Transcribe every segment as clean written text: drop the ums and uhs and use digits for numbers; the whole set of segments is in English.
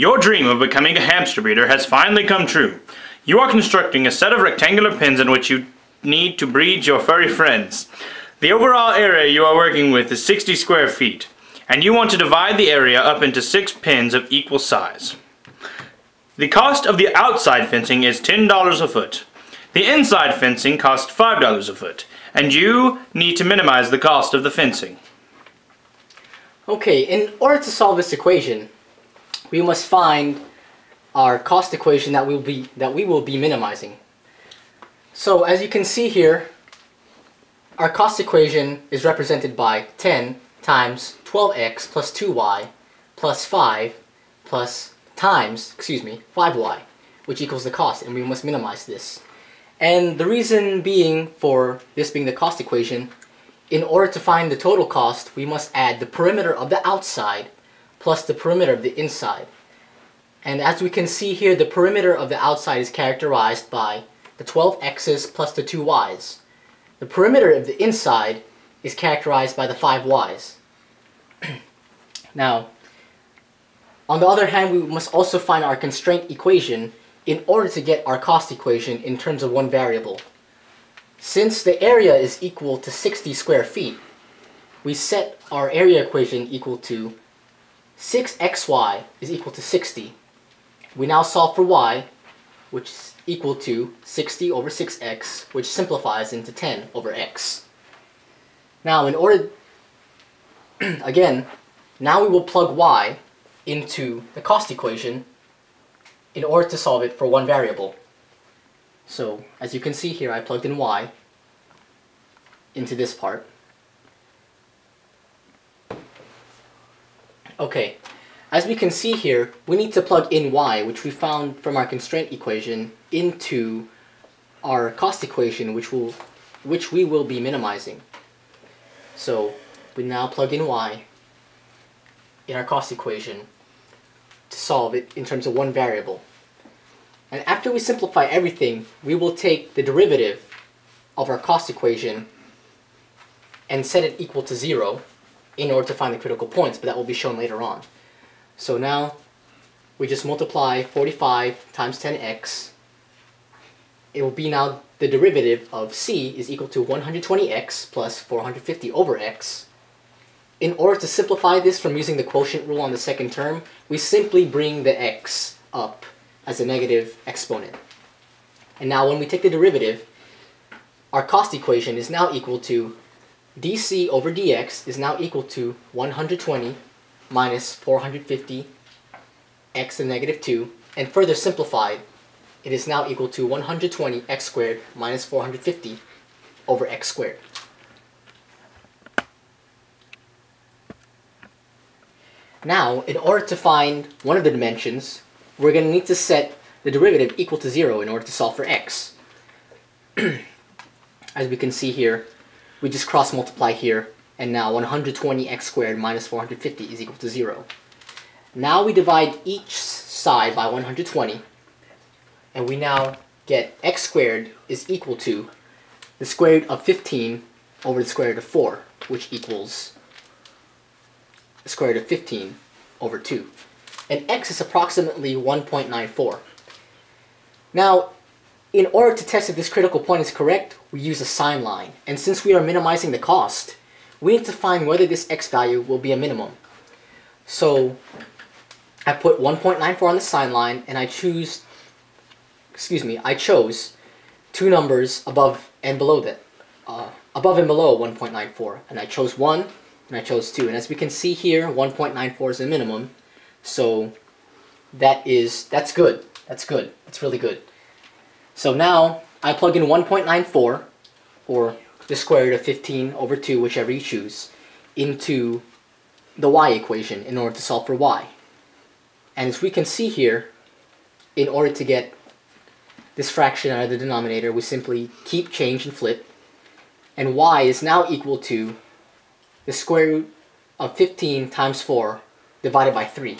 Your dream of becoming a hamster breeder has finally come true. You are constructing a set of rectangular pens in which you need to breed your furry friends. The overall area you are working with is 60 square feet, and you want to divide the area up into 6 pens of equal size. The cost of the outside fencing is $10 a foot. The inside fencing costs $5 a foot, and you need to minimize the cost of the fencing. Okay, in order to solve this equation, we must find our cost equation that we will be minimizing. So as you can see here, our cost equation is represented by 10 times 12x plus 2y plus 5 plus 5y, which equals the cost, and we must minimize this. And the reason being for this being the cost equation, in order to find the total cost, we must add the perimeter of the outside plus the perimeter of the inside. And as we can see here, the perimeter of the outside is characterized by the 12x's plus the 2y's. The perimeter of the inside is characterized by the 5y's. Now, on the other hand, we must also find our constraint equation in order to get our cost equation in terms of one variable. Since the area is equal to 60 square feet, we set our area equation equal to 6xy is equal to 60. We now solve for y, which is equal to 60 over 6x, which simplifies into 10 over x. Now in order, again, now we will plug y into the cost equation in order to solve it for one variable. So as you can see here, I plugged in y into this part. Okay, as we can see here, we need to plug in y, which we found from our constraint equation, into our cost equation, which we will be minimizing. So we now plug in y in our cost equation to solve it in terms of one variable. And after we simplify everything, we will take the derivative of our cost equation and set it equal to 0 in order to find the critical points, but that will be shown later on. So now we just multiply 45 times 10x. It will be now the derivative of c is equal to 120x plus 450 over x. In order to simplify this from using the quotient rule on the second term, we simply bring the x up as a negative exponent. And now when we take the derivative, our cost equation is now equal to dc over dx is now equal to 120 minus 450 x to the negative 2, and further simplified, it is now equal to 120 x squared minus 450 over x squared. Now, in order to find one of the dimensions, we're going to need to set the derivative equal to 0 in order to solve for x. As we can see here, we just cross multiply here, and now 120 x squared minus 450 is equal to 0. Now we divide each side by 120, and we now get x squared is equal to the square root of 15 over the square root of 4, which equals the square root of 15 over 2. And x is approximately 1.94. Now, in order to test if this critical point is correct, we use a sign line. And since we are minimizing the cost, we need to find whether this x value will be a minimum. So I put 1.94 on the sign line, and I chose two numbers above and below that, above and below 1.94, and I chose 1 and I chose 2. And as we can see here, 1.94 is the minimum, so that's good. That's really good. So now I plug in 1.94, or the square root of 15 over 2, whichever you choose, into the y equation in order to solve for y. And as we can see here, in order to get this fraction out of the denominator, we simply keep, change, and flip. And y is now equal to the square root of 15 times 4 divided by 3.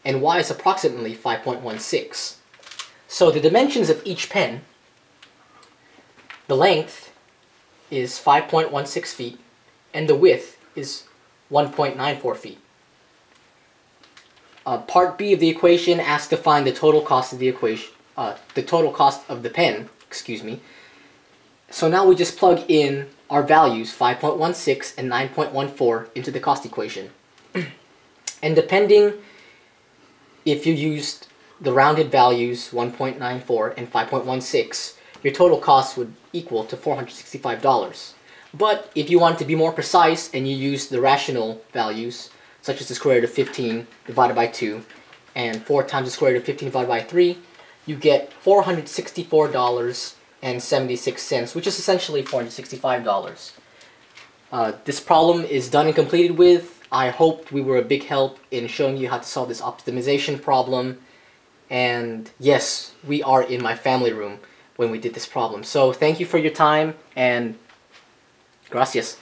And y is approximately 5.16. So the dimensions of each pen, the length is 5.16 feet, and the width is 1.94 feet. Part B of the equation asks to find the total cost of the equation, the total cost of the pen, excuse me. So now we just plug in our values, 5.16 and 9.14, into the cost equation. And depending if you used the rounded values, 1.94 and 5.16, your total cost would equal to $465. But if you want to be more precise and you use the rational values, such as the square root of 15 divided by 2 and 4 times the square root of 15 divided by 3, you get $464.76, which is essentially $465. This problem is done and completed with. I hope we were a big help in showing you how to solve this optimization problem. And yes, we are in my family room when we did this problem. So thank you for your time, and gracias.